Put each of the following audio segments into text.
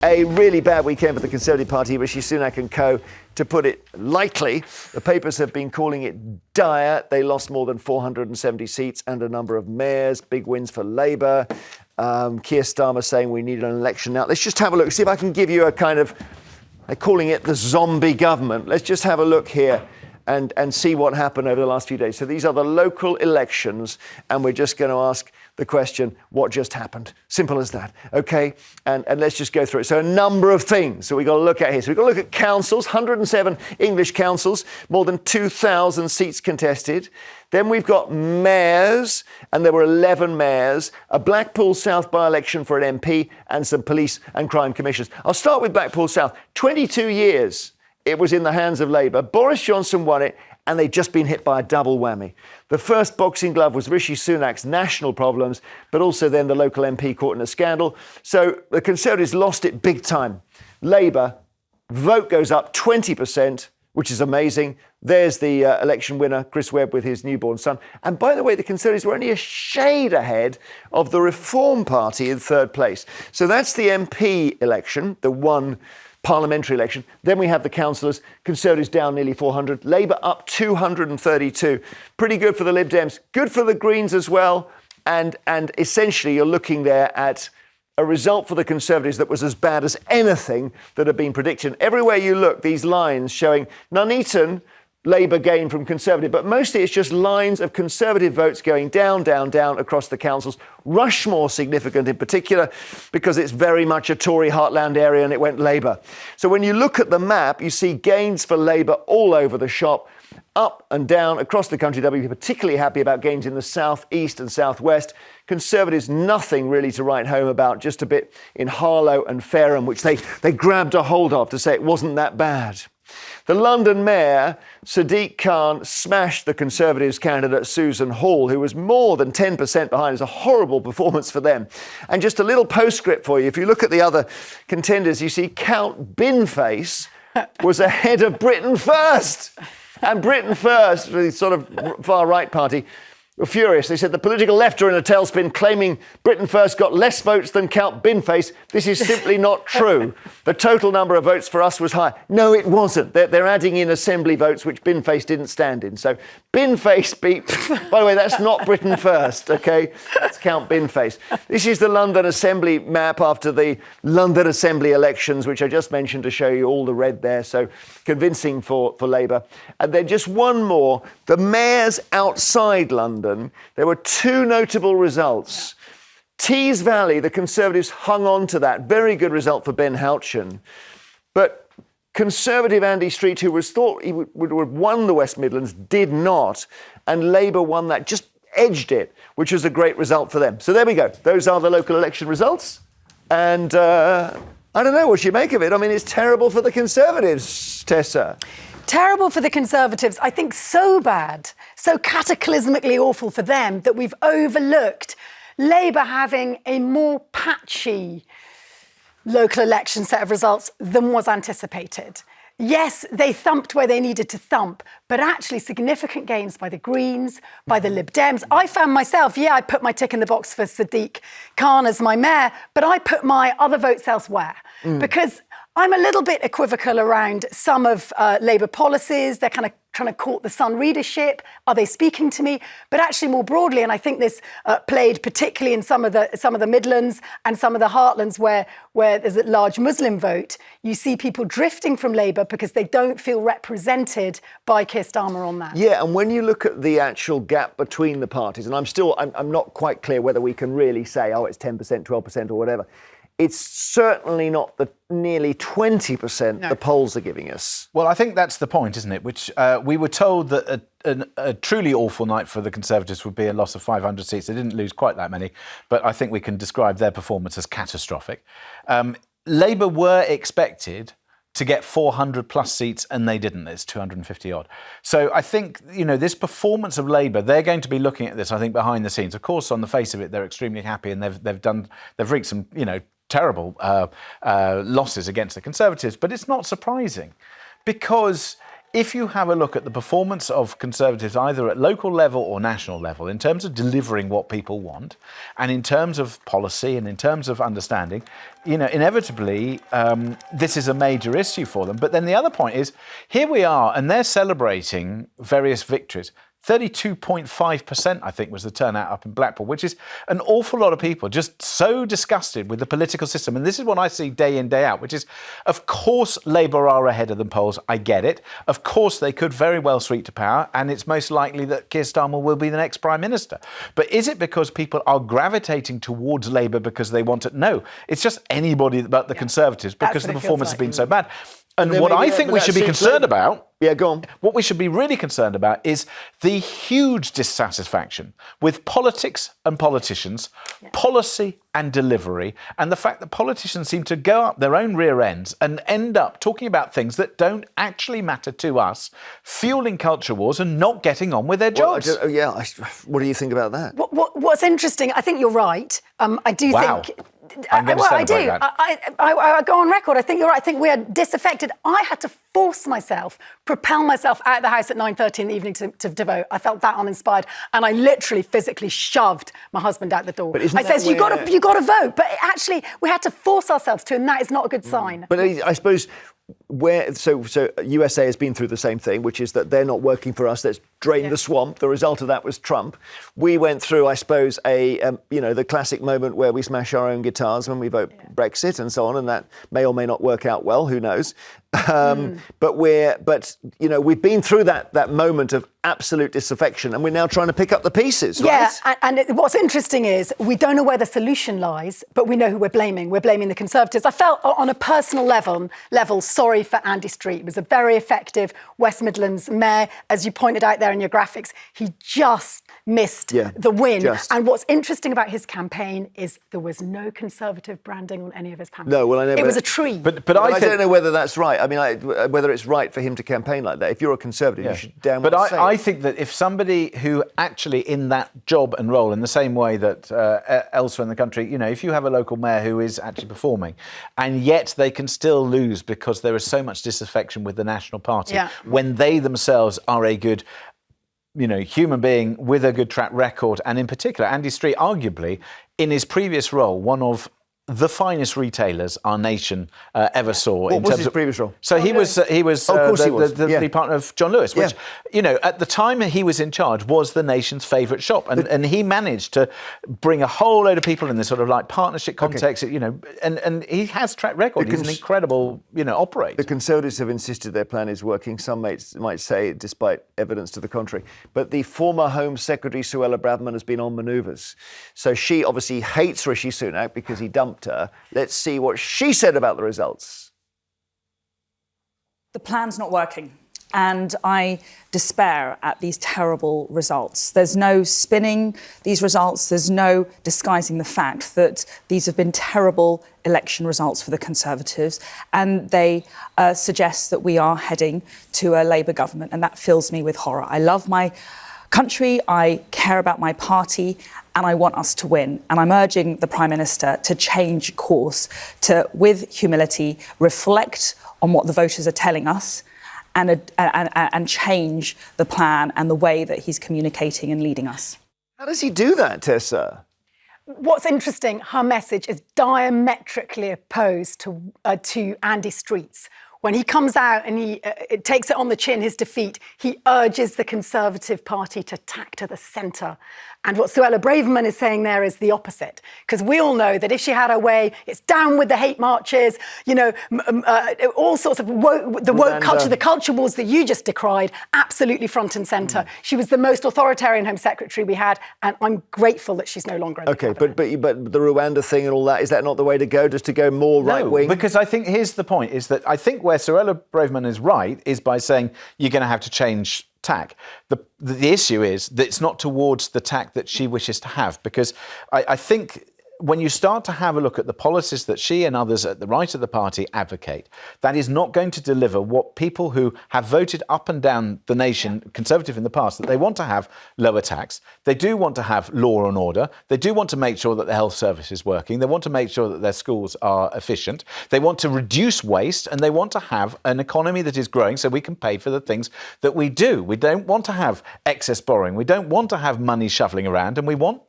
A really bad weekend for the Conservative Party, Rishi Sunak and co. To put it lightly, the papers have been calling it dire. They lost more than 470 seats and a number of mayors. Big wins for Labour. Keir Starmer saying we need an election now. Let's just have a look, see if I can give you a kind of, they're calling it the zombie government. Let's just have a look here and see what happened over the last few days. So these are the local elections, and we're just going to ask the question, what just happened? Simple as that, okay? And let's just go through it. So a number of things that we've got to look at here. So we've got to look at councils, 107 English councils, more than 2,000 seats contested. Then we've got mayors, and there were 11 mayors, a Blackpool South by-election for an MP, and some police and crime commissioners. I'll start with Blackpool South. 22 years it was in the hands of Labour. Boris Johnson won it, and they'd just been hit by a double whammy. The first boxing glove was Rishi Sunak's national problems, but also then the local MP caught in a scandal. So the Conservatives lost it big time. Labour, vote goes up 20%, which is amazing. There's the election winner, Chris Webb, with his newborn son. And by the way, the Conservatives were only a shade ahead of the Reform Party in third place. So that's the MP election, the one parliamentary election. Then we have the councillors, Conservatives down nearly 400, Labour up 232. Pretty good for the Lib Dems, good for the Greens as well. And essentially you're looking there at a result for the Conservatives that was as bad as anything that had been predicted. Everywhere you look, these lines showing Nuneaton, Labour gain from Conservative, but mostly it's just lines of Conservative votes going down, down, down across the councils. Rushmore significant in particular because it's very much a Tory heartland area and it went Labour. So when you look at the map, you see gains for Labour all over the shop, up and down across the country. They'll be particularly happy about gains in the south, east and southwest. Conservatives, nothing really to write home about, just a bit in Harlow and Fareham, which they grabbed a hold of to say it wasn't that bad. The London Mayor, Sadiq Khan, smashed the Conservatives candidate Susan Hall, who was more than 10% behind. It's a horrible performance for them. And just a little postscript for you. If you look at the other contenders, you see Count Binface was ahead of Britain First. And Britain First, the sort of far-right party, were furious. They said the political left are in a tailspin, claiming Britain First got less votes than Count Binface. This is simply not true. The total number of votes for us was higher. No, it wasn't. They're adding in assembly votes, which Binface didn't stand in. So Binface beat... By the way, that's not Britain First, OK? That's Count Binface. This is the London Assembly map after the London Assembly elections, which I just mentioned to show you all the red there. So convincing for Labour. And then just one more. The mayors outside London, there were two notable results. Tees Valley, the Conservatives hung on to that. Very good result for Ben Houchen. But Conservative Andy Street, who was thought he would have won the West Midlands, did not. And Labour won that, just edged it, which was a great result for them. So there we go. Those are the local election results. And I don't know what you make of it. I mean, it's terrible for the Conservatives, Tessa. Terrible for the Conservatives. I think so bad, so cataclysmically awful for them that we've overlooked Labour having a more patchy local election set of results than was anticipated. Yes, they thumped where they needed to thump, but actually significant gains by the Greens, by the Lib Dems. I found myself, I put my tick in the box for Sadiq Khan as my mayor, but I put my other votes elsewhere because I'm a little bit equivocal around some of Labour policies. They're kind of trying to court the Sun readership. Are they speaking to me? But actually more broadly, and I think this played particularly in some of the Midlands and some of the heartlands where there's a large Muslim vote, you see people drifting from Labour because they don't feel represented by Keir Starmer on that. Yeah, and when you look at the actual gap between the parties, and I'm not quite clear whether we can really say, it's 10%, 12% or whatever. It's certainly not the nearly 20% the polls are giving us. Well, I think that's the point, isn't it? Which we were told that a truly awful night for the Conservatives would be a loss of 500 seats. They didn't lose quite that many, but I think we can describe their performance as catastrophic. Labour were expected to get 400 plus seats, and they didn't. It's 250 odd. So I think, this performance of Labour, they're going to be looking at this, I think, behind the scenes. Of course, on the face of it, they're extremely happy, and they've reached some, terrible losses against the Conservatives. But it's not surprising because if you have a look at the performance of Conservatives either at local level or national level in terms of delivering what people want and in terms of policy and in terms of understanding, inevitably this is a major issue for them. But then the other point is, here we are and they're celebrating various victories. 32.5%, I think, was the turnout up in Blackpool, which is an awful lot of people just so disgusted with the political system. And this is what I see day in, day out, which is, of course, Labour are ahead of the polls. I get it. Of course, they could very well sweep to power, and it's most likely that Keir Starmer will be the next Prime Minister. But is it because people are gravitating towards Labour because they want it? No, it's just anybody but the Conservatives because the performance has been so bad. And what I think we should be concerned about, go on. What we should be really concerned about is the huge dissatisfaction with politics and politicians, policy and delivery, and the fact that politicians seem to go up their own rear ends and end up talking about things that don't actually matter to us, fueling culture wars and not getting on with their jobs. What do you think about that? What's interesting, I think you're right. I do think... I'm going to celebrate that. I go on record. I think you're right. I think we are disaffected. I had to force myself, propel myself out of the house at 9:30 in the evening to vote. I felt that uninspired, and I literally physically shoved my husband out the door. But I says, "You got to vote." But actually, we had to force ourselves to, and that is not a good sign. But I suppose. So USA has been through the same thing, which is that they're not working for us. Let's drain the swamp. The result of that was Trump. We went through, I suppose, the classic moment where we smash our own guitars when we vote Brexit and so on, and that may or may not work out well. Who knows? But we've been through that moment of absolute disaffection, and we're now trying to pick up the pieces. Right? Yeah, and what's interesting is we don't know where the solution lies, but we know who we're blaming. We're blaming the Conservatives. I felt on a personal level sorry for Andy Street. He was a very effective West Midlands mayor, as you pointed out there in your graphics. He just missed the win. And what's interesting about his campaign is there was no Conservative branding on any of his pamphlets. No, well, I know. It was a tree. But I don't know whether that's right. I mean, whether it's right for him to campaign like that. If you're a Conservative, you should damn well say it. I think that if somebody who actually in that job and role, in the same way that elsewhere in the country, if you have a local mayor who is actually performing, and yet they can still lose because there is so much disaffection with the National Party, when they themselves are a good human being with a good track record, and in particular, Andy Street, arguably, in his previous role, one of the finest retailers our nation ever saw. What was his previous role? So he was the partner of John Lewis, which, at the time he was in charge, was the nation's favourite shop. And he managed to bring a whole load of people in this sort of like partnership context, and he has track record. He's an incredible, operator. The Conservatives have insisted their plan is working. Some might say, despite evidence to the contrary. But the former Home Secretary, Suella Braverman, has been on manoeuvres. So she obviously hates Rishi Sunak because he dumped her. Let's see what she said about the results. The plan's not working, and I despair at these terrible results. There's no spinning these results. There's no disguising the fact that these have been terrible election results for the Conservatives, and they suggest that we are heading to a Labour government, and that fills me with horror. I love my country, I care about my party, and I want us to win. And I'm urging the Prime Minister to change course, to, with humility, reflect on what the voters are telling us and change the plan and the way that he's communicating and leading us. How does he do that, Tessa? What's interesting, her message is diametrically opposed to Andy Street's. When he comes out and he takes it on the chin, his defeat, he urges the Conservative Party to tack to the centre. And what Suella Braverman is saying there is the opposite. Because we all know that if she had her way, it's down with the hate marches, all sorts of the woke culture, the culture wars that you just decried, absolutely front and centre. She was the most authoritarian Home Secretary we had, and I'm grateful that she's no longer in the cabinet. But the Rwanda thing and all that, is that not the way to go, just to go more right-wing? Because I think, here's the point, is that I think where Suella Braverman is right is by saying you're going to have to change tack. The issue is that it's not towards the tack that she wishes to have, because I think when you start to have a look at the policies that she and others at the right of the party advocate, that is not going to deliver what people who have voted up and down the nation, Conservative in the past, that they want to have lower tax, they do want to have law and order, they do want to make sure that the health service is working, they want to make sure that their schools are efficient, they want to reduce waste, and they want to have an economy that is growing so we can pay for the things that we do. We don't want to have excess borrowing, we don't want to have money shuffling around, and we want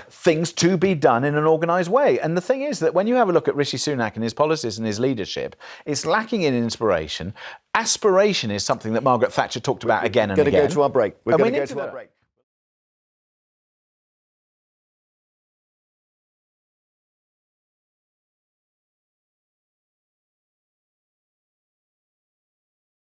things to be done in an organised way. And the thing is that when you have a look at Rishi Sunak and his policies and his leadership, it's lacking in inspiration. Aspiration is something that Margaret Thatcher talked about again and again. We're going to go to our break. We're going to go to our break.